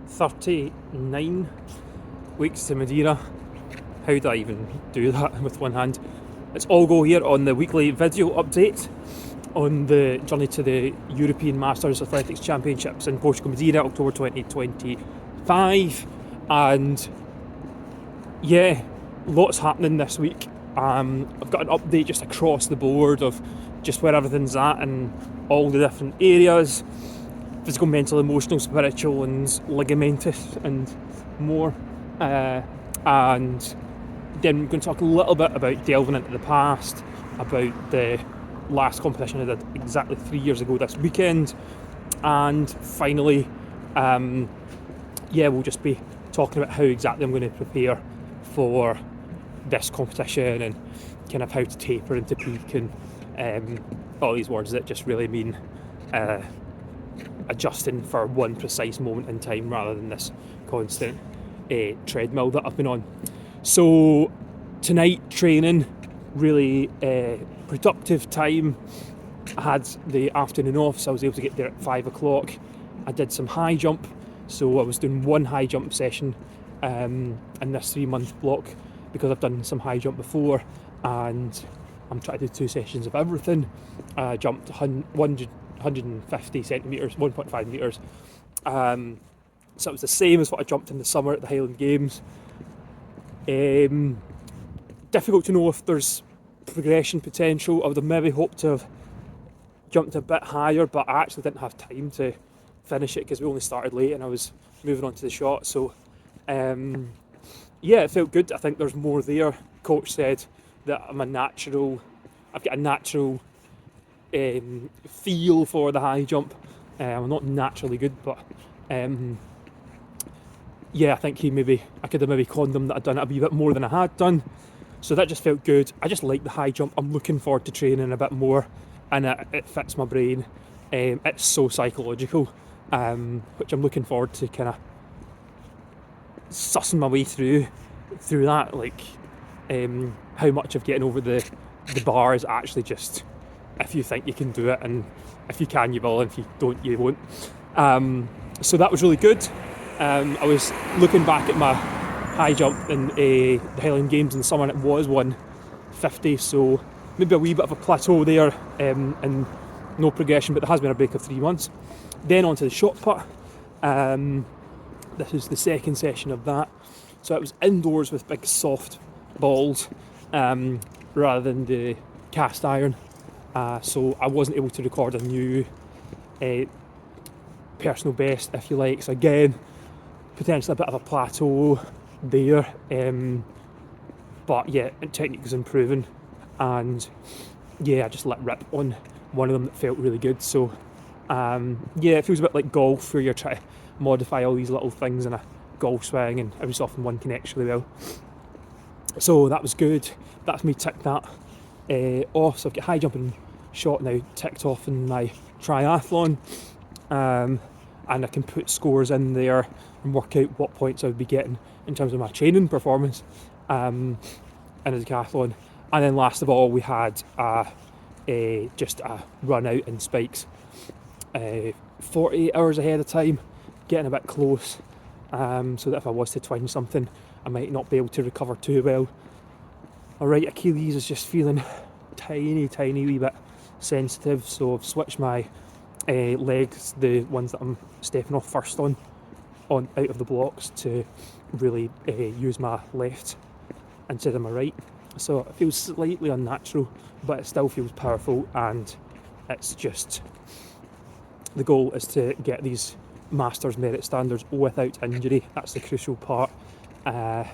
39 weeks to Madiera. How do I even do that with one hand? It's all go here on the weekly video update on the journey to the European Masters Athletics Championships in Portugal, Madiera, October 2025. And yeah, lots happening this week. I've got an update just across the board of just where everything's at in all the different areas: physical, mental, emotional, spiritual, and ligamentous, and more. And then we're going to talk a little bit about delving into the past, about the last competition I did exactly 3 years ago this weekend, and finally, we'll just be talking about how exactly I'm going to prepare for this competition and kind of how to taper into peak and all these words that just really mean adjusting for one precise moment in time rather than this constant treadmill that I've been on. So tonight, training, really productive time. I had the afternoon off, so I was able to get there at 5 o'clock. I did some high jump, so I was doing one high jump session in this 3-month block because I've done some high jump before, and I'm trying to do 2 sessions of everything. I jumped 150 centimetres, 1.5 metres. So it was the same as what I jumped in the summer at the Highland Games. Difficult to know if there's progression potential. I would have maybe hoped to have jumped a bit higher, but I actually didn't have time to finish it because we only started late and I was moving on to the shot. So it felt good. I think there's more there. Coach said that I've got a natural feel for the high jump. I'm not naturally good, but I think I could have maybe conned him that I'd done it a wee bit more than I had done. So that just felt good. I just like the high jump. I'm looking forward to training a bit more, and it fits my brain. It's so psychological, which I'm looking forward to kind of sussing my way through that. Like how much of getting over the bar is actually just if you think you can do it, and if you can, you will, and if you don't, you won't. So that was really good. I was looking back at my high jump in the Highland Games in the summer, and it was 150, so maybe a wee bit of a plateau there, and no progression, but there has been a break of 3 months. Then onto the shot put. This is the second session of that. So it was indoors with big soft balls rather than the cast iron. So I wasn't able to record a new personal best, if you like. So again, potentially a bit of a plateau there, but technique was improving, and I just let rip on one of them that felt really good. So it feels a bit like golf, where you're trying to modify all these little things in a golf swing, and every so often one connects really well. So that was good. That's me ticked that off. So I've got high jump and shot now ticked off in my triathlon, and I can put scores in there and work out what points I would be getting in terms of my training performance in a decathlon. And then last of all, we had just a run out in spikes, 48 hours ahead of time, getting a bit close, so that if I was to twinge something, I might not be able to recover too well. My right Achilles is just feeling tiny wee bit sensitive, so I've switched my legs, the ones that I'm stepping off first on out of the blocks, to really use my left instead of my right. So it feels slightly unnatural, but it still feels powerful, and it's just the goal is to get these Masters merit standards without injury. That's the crucial part. And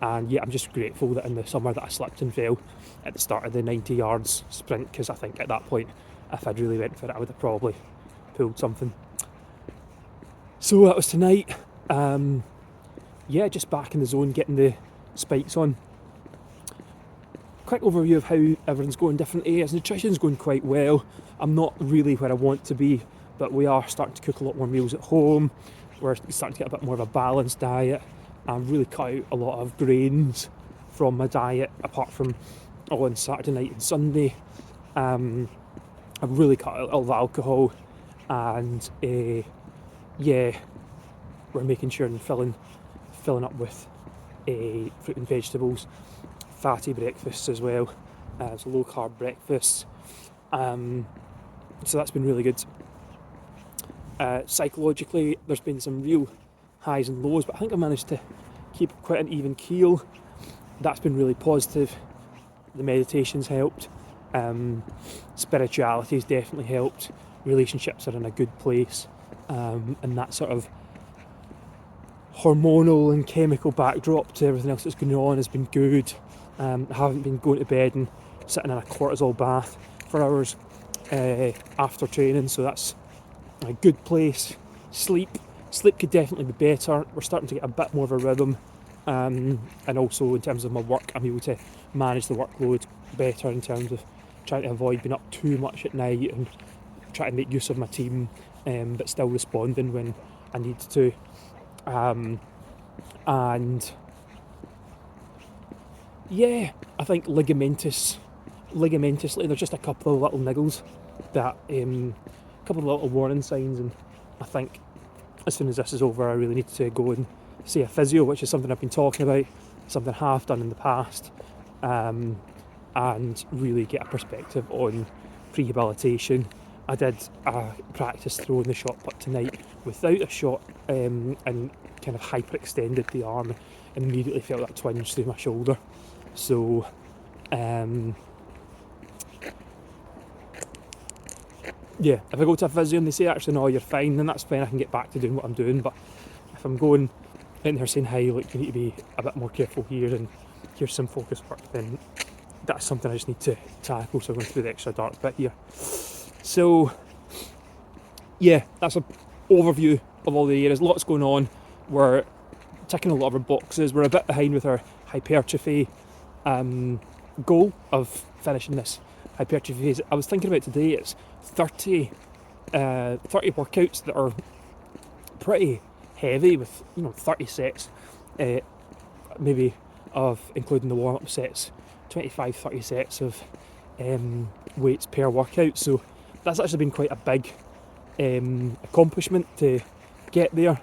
I'm just grateful that in the summer that I slipped and fell at the start of the 90 yards sprint, because I think at that point, if I'd really went for it, I would have probably pulled something. So that was tonight. Just back in the zone, getting the spikes on. Quick overview of how everything's going in different areas. Nutrition's going quite well. I'm not really where I want to be, but we are starting to cook a lot more meals at home. We're starting to get a bit more of a balanced diet. I've really cut out a lot of grains from my diet, apart from on Saturday night and Sunday. I've really cut out all the alcohol, and we're making sure and filling up with fruit and vegetables, fatty breakfasts as well, so low carb breakfasts. So that's been really good. Psychologically, there's been some real highs and lows, but I think I managed to keep quite an even keel. That's been really positive. The meditation's helped. Spirituality's definitely helped. Relationships are in a good place, and that sort of hormonal and chemical backdrop to everything else that's going on has been good. I haven't been going to bed and sitting in a cortisol bath for hours after training, so that's a good place. Sleep could definitely be better. We're starting to get a bit more of a rhythm, and also in terms of my work, I'm able to manage the workload better in terms of trying to avoid being up too much at night and trying to make use of my team, but still responding when I need to. And yeah, I think ligamentously, there's just a couple of little niggles that, a couple of little warning signs, and I think as soon as this is over, I really need to go and see a physio, which is something I've been talking about, something I have done in the past, and really get a perspective on rehabilitation. I did practice throwing the shot put tonight without a shot, and kind of hyperextended the arm and immediately felt that twinge through my shoulder. So yeah, if I go to a physio and they say actually no, you're fine, then that's fine, I can get back to doing what I'm doing. But if I'm going in there saying, hey, look, you need to be a bit more careful here and here's some focus work, then that's something I just need to tackle. So I'm going through the extra dark bit here. So yeah, that's an overview of all the areas. Lots going on. We're ticking a lot of our boxes. We're a bit behind with our hypertrophy goal of finishing this hypertrophy phase. I was thinking about today, it's 30 workouts that are pretty heavy with 30 sets, maybe of including the warm-up sets, 25-30 sets of weights per workout. So that's actually been quite a big accomplishment to get there.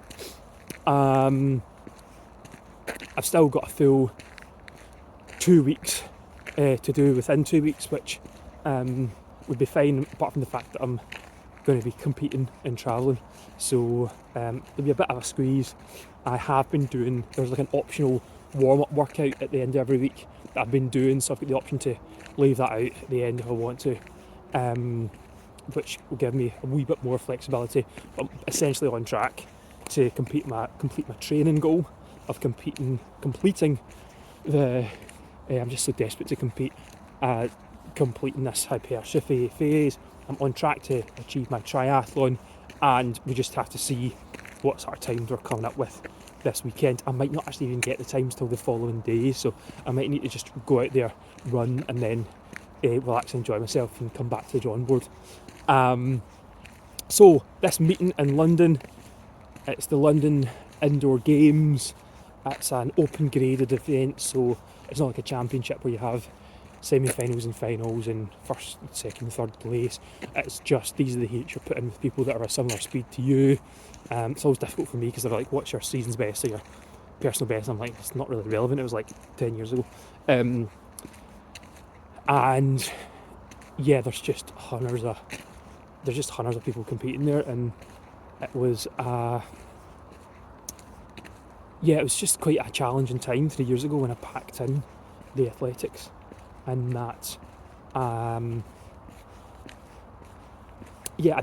I've still got a full 2 weeks to do within 2 weeks, which would be fine, apart from the fact that I'm going to be competing and travelling. So there'll be a bit of a squeeze. I have been doing, there's like an optional warm-up workout at the end of every week that I've been doing, so I've got the option to leave that out at the end if I want to, which will give me a wee bit more flexibility. But I'm essentially on track to complete my training goal of completing the I'm just so desperate to completing this hypertrophy phase. I'm on track to achieve my triathlon, and we just have to see what sort of times we're coming up with this weekend. I might not actually even get the times till the following day, so I might need to just go out there, run, and then relax and enjoy myself and come back to the drawing board. So this meeting in London, it's the London Indoor Games. It's an open graded event, so it's not like a championship where you have semi-finals and finals and first, second, third place. It's just these are the heats you're putting with people that are a similar speed to you. It's always difficult for me because they're like, what's your season's best or your personal best? I'm like, it's not really relevant, it was like 10 years ago. And yeah, there's just hundreds of people competing there, and it was it was just quite a challenging time 3 years ago when I packed in the athletics, and that I'd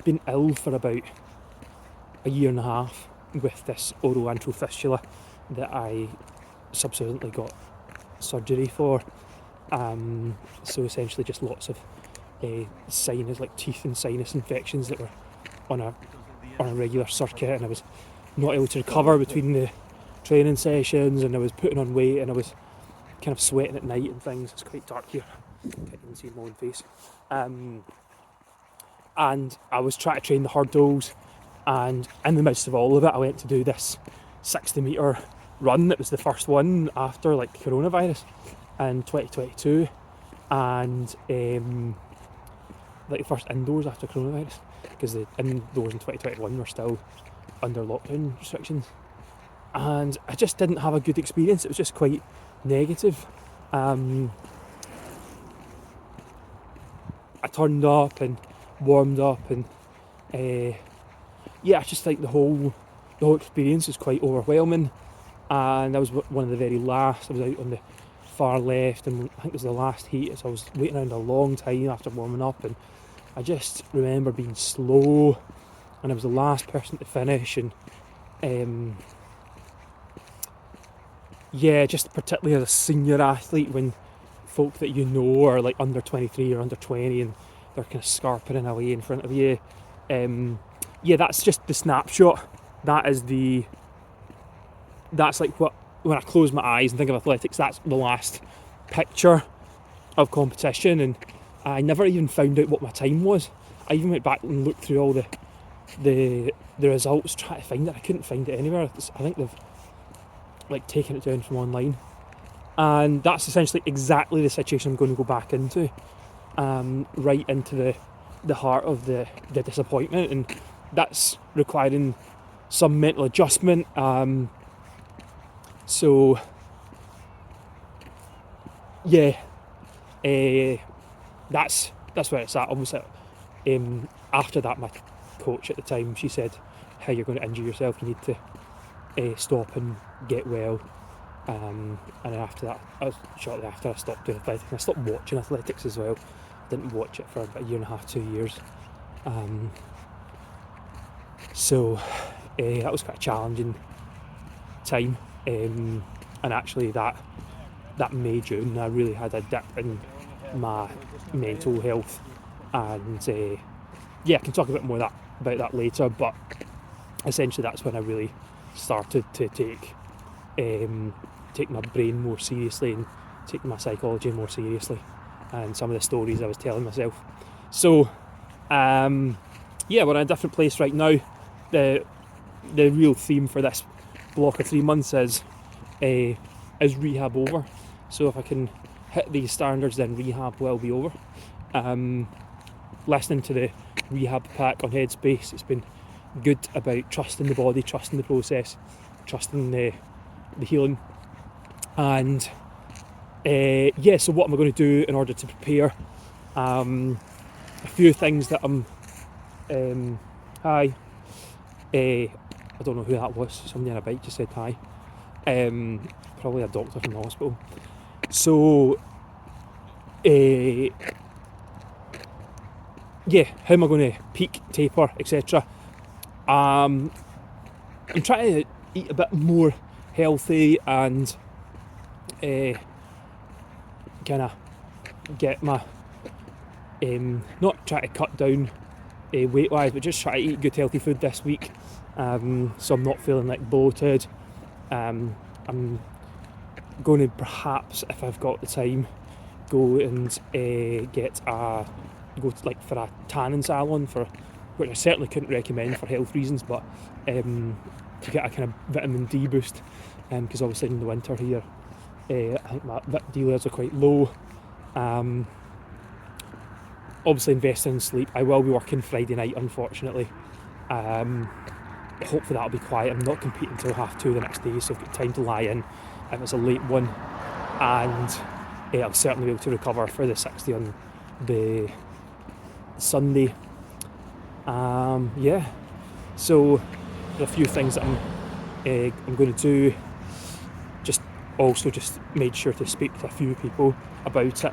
been ill for about a year and a half with this Oro-antral fistula that I subsequently got surgery for. So essentially just lots of sinus, like teeth and sinus infections that were on a regular circuit, and I was not able to recover between the training sessions, and I was putting on weight, and I was kind of sweating at night and things. It's quite dark here, can't even see my own face. And I was trying to train the hurdles, and in the midst of all of it I went to do this 60 metre run that was the first one after like coronavirus in 2022, and like the first indoors after coronavirus, because the indoors in 2021 were still under lockdown restrictions. and I just didn't have a good experience. It was just quite negative. I turned up and warmed up, and I just think the whole experience was quite overwhelming. And I was one of the very last. I was out on the far left, and I think it was the last heat, so I was waiting around a long time after warming up, and I just remember being slow, and I was the last person to finish, and just particularly as a senior athlete, when folk that you know are like under 23 or under 20 and they're kind of scarpering away in front of you, that's just the snapshot. That's like what, when I close my eyes and think of athletics, that's the last picture of competition. And I never even found out what my time was. I even went back and looked through all the results, trying to find it. I couldn't find it anywhere. I think they've like taken it down from online, and that's essentially exactly the situation I'm going to go back into, right into the heart of the disappointment, and that's requiring some mental adjustment. That's where it's at. Obviously, after that, my coach at the time, she said, "Hey, you're going to injure yourself. You need to stop and get well." And then after that, shortly after, I stopped doing athletics. And I stopped watching athletics as well. Didn't watch it for about a year and a half, 2 years. That was quite a challenging time. And actually, that May, June, I really had a dip in my mental health. And I can talk a bit more about that later. But essentially, that's when I really started to take my brain more seriously and take my psychology more seriously, and some of the stories I was telling myself. So we're in a different place right now. The real theme for this block of 3 months is rehab over? So if I can hit these standards, then rehab will be over. Listening to the rehab pack on Headspace, it's been good about trusting the body, trusting the process, trusting the healing. And so what am I going to do in order to prepare? A few things that I'm hi. I don't know who that was. Somebody on a bike just said hi. Probably a doctor from the hospital. So how am I going to peak, taper, etc. I'm trying to eat a bit more healthy and kind of get my not try to cut down weight wise, but just try to eat good healthy food this week, so I'm not feeling like bloated. I'm going to perhaps, if I've got the time, go and go for a tanning salon, which I certainly couldn't recommend for health reasons, but to get a kind of vitamin D boost, because obviously in the winter here, I think my vitamin D levels are quite low. Obviously investing in sleep. I will be working Friday night, unfortunately. Hopefully that'll be quiet. I'm not competing until 2:30 the next day, so I've got time to lie in if it's a late one, and I'll certainly be able to recover for the 60 on the Sunday. So there are a few things that I'm going to do. Just made sure to speak to a few people about it.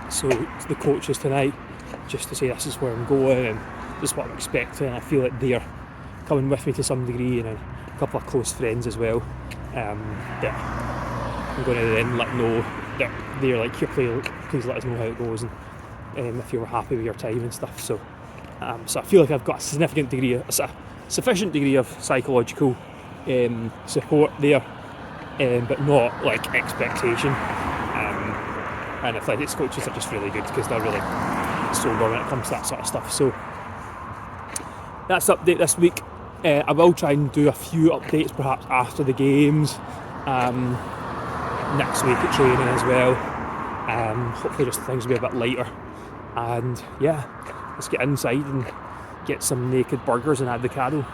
So to the coaches tonight, just to say this is where I'm going and this is what I'm expecting. And I feel like they're coming with me to some degree, and a couple of close friends as well. That I'm going to then let know that they're like, here, please let us know how it goes, and if you were happy with your time and stuff. So I feel like I've got a sufficient degree of psychological support there, but not like expectation. And athletics coaches are just really good because they're really sober when it comes to that sort of stuff. So that's the update this week. I will try and do a few updates perhaps after the games, next week at training as well. Hopefully just things will be a bit lighter. And let's get inside and get some naked burgers and avocado.